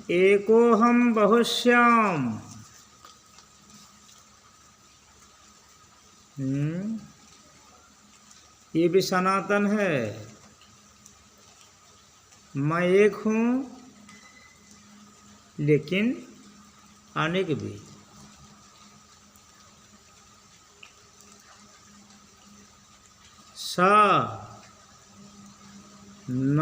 एकोहम बहुश्याम। ये भी सनातन है। मैं एक हूँ लेकिन अनेक भी। स न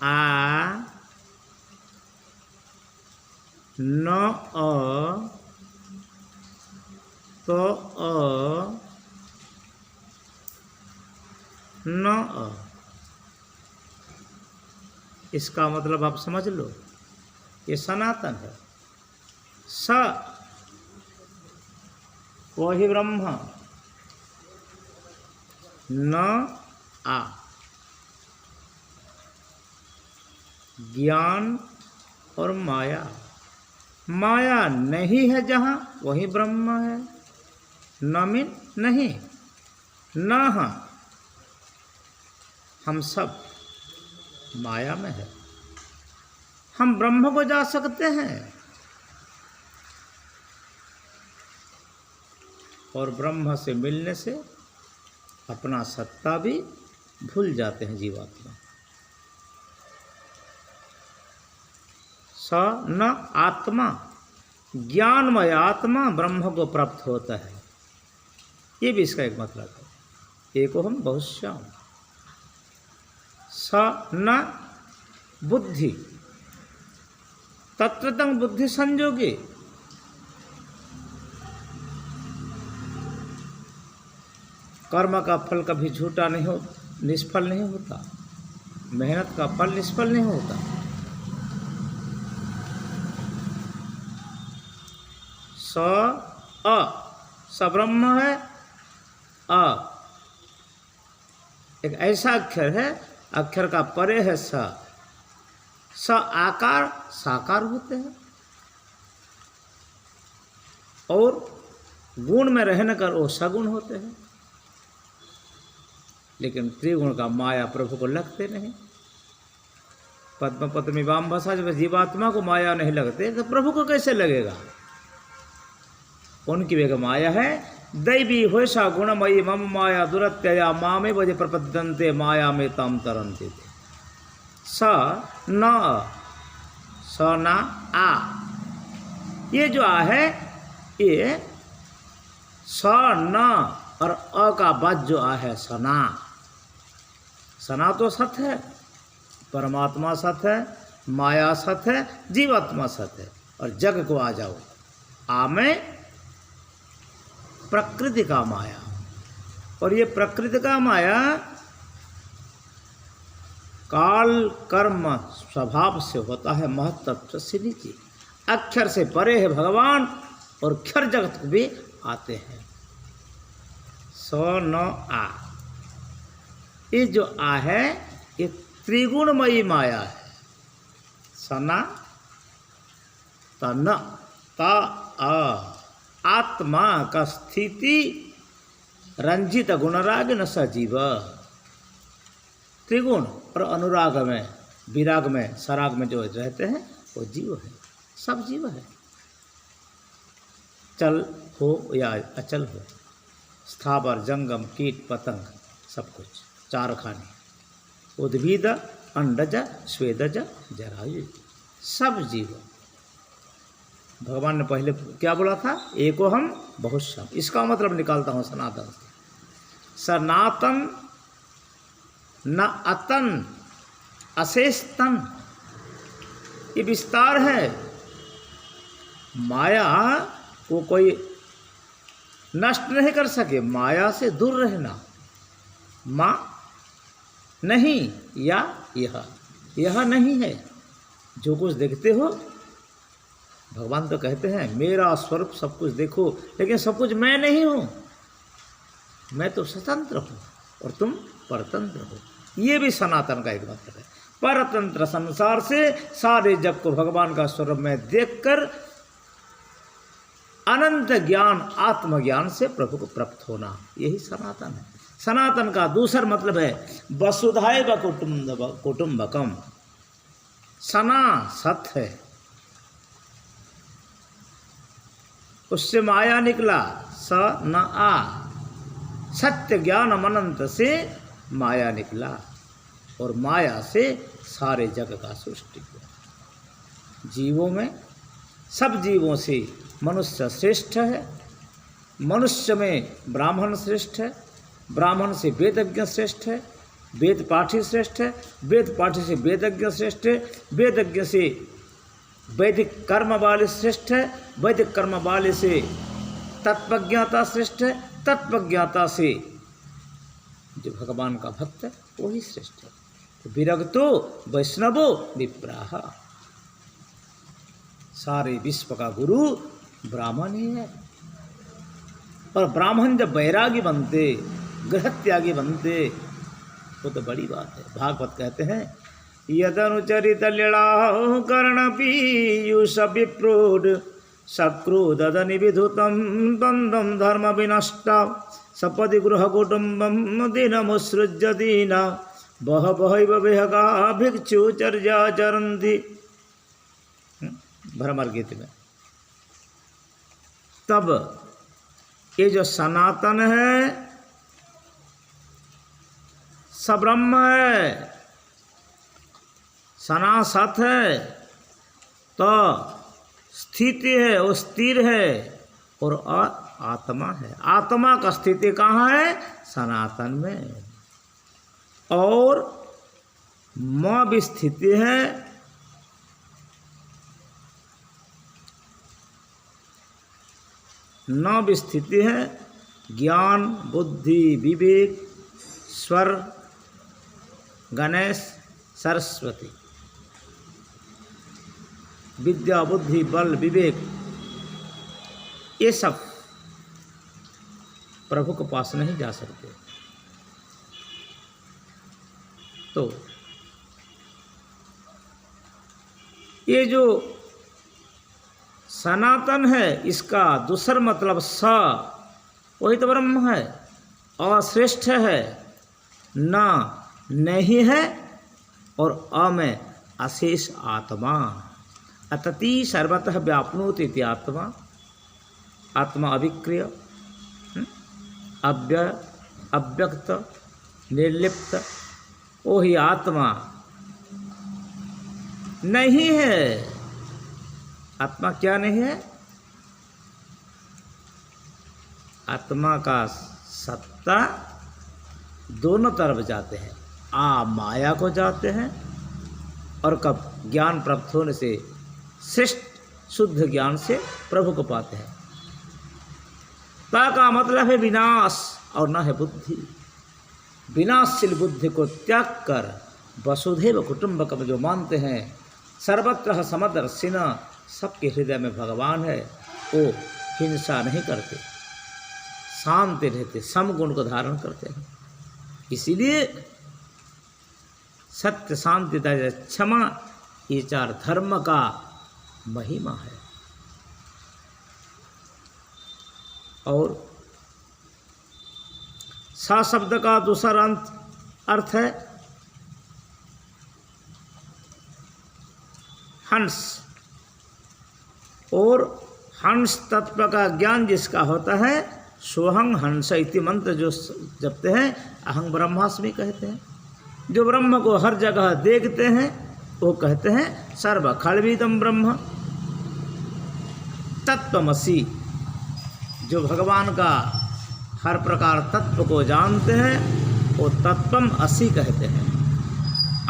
आ न अ तो अ न अ। इसका मतलब आप समझ लो, ये सनातन है। स वही ब्रह्म, न आ ज्ञान और माया। माया नहीं है जहाँ वही ब्रह्म है। न मीन नहीं, न हम सब माया में है। हम ब्रह्म को जा सकते हैं और ब्रह्म से मिलने से अपना सत्ता भी भूल जाते हैं जीवात्मा। स न आत्मा, ज्ञानमय आत्मा ब्रह्म को प्राप्त होता है। ये भी इसका एक मतलब है। एकोहम बहुश्याम। स न बुद्धि, तत्रतं बुद्धि संयोगी। कर्म का फल कभी झूठा नहीं हो, निष्फल नहीं होता। मेहनत का फल निष्फल नहीं होता। स अ, स ब्रह्म है। अ एक ऐसा अक्षर है, अक्षर का परे है स। स आकार साकार होते हैं और गुण में रहने कर वो सगुण होते हैं। लेकिन त्रिगुण का माया प्रभु को लगते नहीं। पद्म पद्मी वाम भसा, जब जीवात्मा को माया नहीं लगते तो प्रभु को कैसे लगेगा। उनकी वेग माया है। दैवी होशा गुणमयी मम माया दुरत्यया मामे बजे प्रपद्यन्ते माया में ताम तरन्ते। स न स न आ, ये जो आ है ये स न और अ का बाद जो आ है सना। सना तो सत है, परमात्मा सत है, माया सत है, जीवात्मा सत है। और जग को आ जाओ, आ में प्रकृति का माया। और ये प्रकृति का माया काल कर्म स्वभाव से होता है, महत्तत्व से नीचे। अक्षर से परे है भगवान और क्षर जगत भी आते हैं। स न आ, ये जो आ है ये त्रिगुणमयी माया है। सना तन ता आ, आत्मा का स्थिति रंजित गुणराग न सजीव। त्रिगुण और अनुराग में, विराग में, सराग में जो रहते हैं वो जीव है। सब जीव है, चल हो या अचल हो, स्थावर जंगम कीट पतंग सब कुछ, चार खाने, उद्भिद अंडज स्वेदज जरायु, सब जीव। भगवान ने पहले क्या बोला था, एकोहम बहुश्याम। इसका मतलब निकालता हूँ सनातन से। सनातन न अतन अशेष तन, ये विस्तार है। माया को कोई नष्ट नहीं कर सके। माया से दूर रहना, माँ नहीं या यह नहीं है। जो कुछ देखते हो, भगवान तो कहते हैं मेरा स्वरूप सब कुछ देखो, लेकिन सब कुछ मैं नहीं हूँ। मैं तो स्वतंत्र हूँ और तुम परतंत्र हो। ये भी सनातन का एक मतलब है। परतंत्र संसार से सारे जग को भगवान का स्वरूप में देखकर अनंत ज्ञान आत्मज्ञान से प्रभु को प्राप्त होना, यही सनातन है। सनातन का दूसरा मतलब है वसुधैव कुटुम्बकम। सना सत है, उससे माया निकला, स न आ, सत्य ज्ञान अनंत से माया निकला और माया से सारे जग का सृष्टि हुआ। जीवों में सब जीवों से मनुष्य श्रेष्ठ है, मनुष्य में ब्राह्मण श्रेष्ठ है, ब्राह्मण से वेदज्ञ श्रेष्ठ है, वेद पाठी श्रेष्ठ है, वेद पाठी से वेदज्ञ श्रेष्ठ है, वेदज्ञ से वैदिक कर्म वाले श्रेष्ठ है, वैदिक कर्म वाले से तत्वज्ञाता श्रेष्ठ है, तत्वज्ञाता से जो भगवान का भक्त है वही श्रेष्ठ है। तो विरक्तो वैष्णवो विप्राह, सारे विश्व का गुरु ब्राह्मण ही है। और ब्राह्मण जब वैरागी बनते, गृह त्यागी बनते, वो तो बड़ी बात है। भागवत कहते हैं यदनुचरित लीलाओ कर्ण पीयूष विप्रोड सक्रोदद निविधुतम द्वंद्वम धर्म विनष्टा सपदि गृह कुटुंबम दीनमुसृज्य दीना बह बहैव विहगा भिक्षु चर्या चरन्ति, भ्रमर गीत में। तब ये जो सनातन है सब्रह्म है, सनासत है, तो स्थिति है, वो स्थिर है, और आत्मा है। आत्मा का स्थिति कहाँ है? सनातन में। और माँ भी स्थिति है न भी स्थिति है, ज्ञान बुद्धि विवेक स्वर गणेश सरस्वती, विद्या बुद्धि बल विवेक, ये सब प्रभु के पास नहीं जा सकते। तो ये जो सनातन है इसका दूसरा मतलब स, वही तो ब्रह्म है, अश्रेष्ठ है, न नहीं है, और अ में अशेष आत्मा, अतति सर्वतः व्याप्नोति इति आत्मा, आत्मा अविक्रिय अव्यय अव्यक्त निर्लिप्त, वही आत्मा नहीं है। आत्मा क्या नहीं है? आत्मा का सत्ता दोनों तरफ जाते हैं, आ माया को जाते हैं, और कब ज्ञान प्राप्त होने से श्रेष्ठ शुद्ध ज्ञान से प्रभु को पाते हैं। ता का मतलब है विनाश और न है बुद्धि। विनाशशील बुद्धि को त्याग कर वसुधैव कुटुंबकम जो मानते हैं, सर्वत्र समदर्शिना, सबके हृदय में भगवान है, वो हिंसा नहीं करते, शांत रहते, समगुण को धारण करते हैं। इसीलिए सत्य शांति दया क्षमा ये चार धर्म का महिमा है। और सा शब्द का दूसरा अर्थ है हंस, और हंस तत्व का ज्ञान जिसका होता है, सोहं हंस इति मंत्र जो जपते हैं, अहं ब्रह्मास्मि कहते हैं। जो ब्रह्म को हर जगह देखते हैं वो कहते हैं सर्व खलविदम ब्रह्म तत्वमसि। जो भगवान का हर प्रकार तत्व को जानते हैं वो तत्वम असि कहते हैं।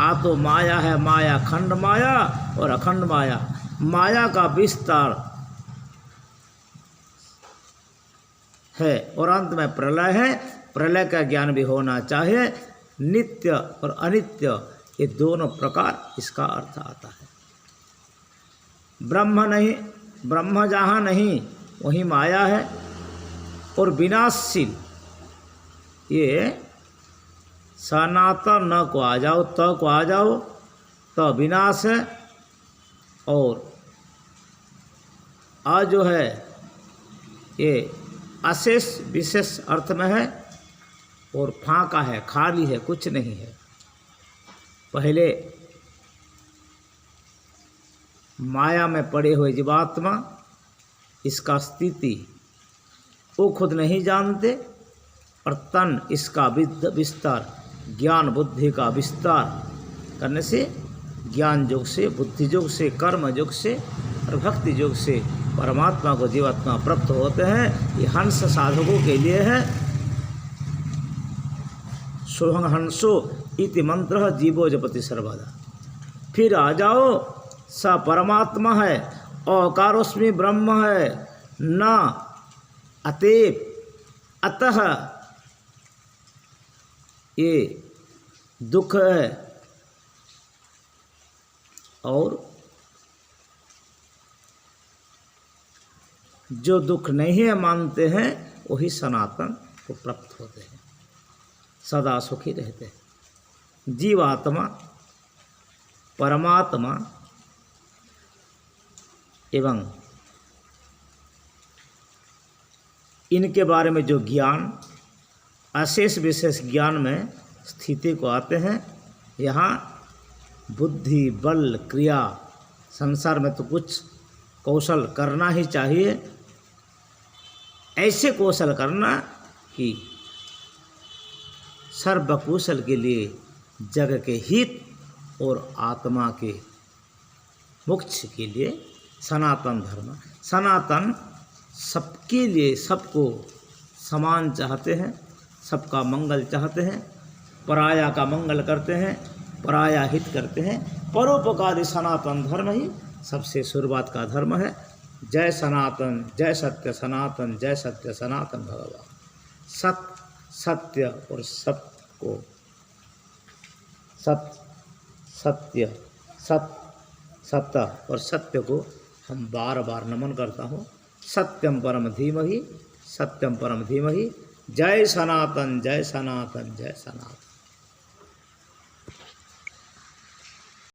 आ तो माया है, माया खंड माया और अखंड माया, माया का विस्तार है, और अंत में प्रलय है। प्रलय का ज्ञान भी होना चाहिए। नित्य और अनित्य ये दोनों प्रकार इसका अर्थ आता है। ब्रह्म नहीं, ब्रह्म जहाँ नहीं वहीं माया है, और विनाशशील ये सनातन न को आ जाओ, त को आ जाओ तो विनाश है, और आ जो है ये अशेष विशेष अर्थ में है, और फांका है, खाली है, कुछ नहीं है। पहले माया में पड़े हुए जीवात्मा इसका स्थिति वो खुद नहीं जानते, और तन इसका विस्तार, ज्ञान बुद्धि का विस्तार करने से, ज्ञान योग से, बुद्धि योग से, कर्म योग से और भक्ति योग से परमात्मा को जीवात्मा प्राप्त होते हैं। ये हंस साधकों के लिए है। सोहं हंसो इति मंत्र जीवो जपति सर्वदा। फिर आ जाओ, स परमात्मा है, औकारोस्मि ब्रह्म है, न अतएव अतः ये दुख है, और जो दुख नहीं है मानते हैं वही सनातन को प्राप्त होते हैं, सदा सुखी रहते हैं। जीवात्मा, परमात्मा एवं इनके बारे में जो ज्ञान अशेष विशेष ज्ञान में स्थिति को आते हैं। यहाँ बुद्धि, बल, क्रिया, संसार में तो कुछ कौशल करना ही चाहिए। ऐसे कौशल करना कि सर्वकुशल के लिए जग के हित और आत्मा के मोक्ष के लिए सनातन धर्म, सनातन सबके लिए, सबको समान चाहते हैं, सबका मंगल चाहते हैं, पराया का मंगल करते हैं, पराया हित करते हैं। परोपकारी सनातन धर्म ही सबसे शुरुआत का धर्म है। जय सनातन, जय सत्य सनातन, जय सत्य सनातन भगवान। सत्य और सत्य को सत्य और सत्य को हम बार बार नमन करता हूँ। सत्यम परम धीमहि, सत्यम परम धीमहि। जय सनातन, जय सनातन, जय सनातन।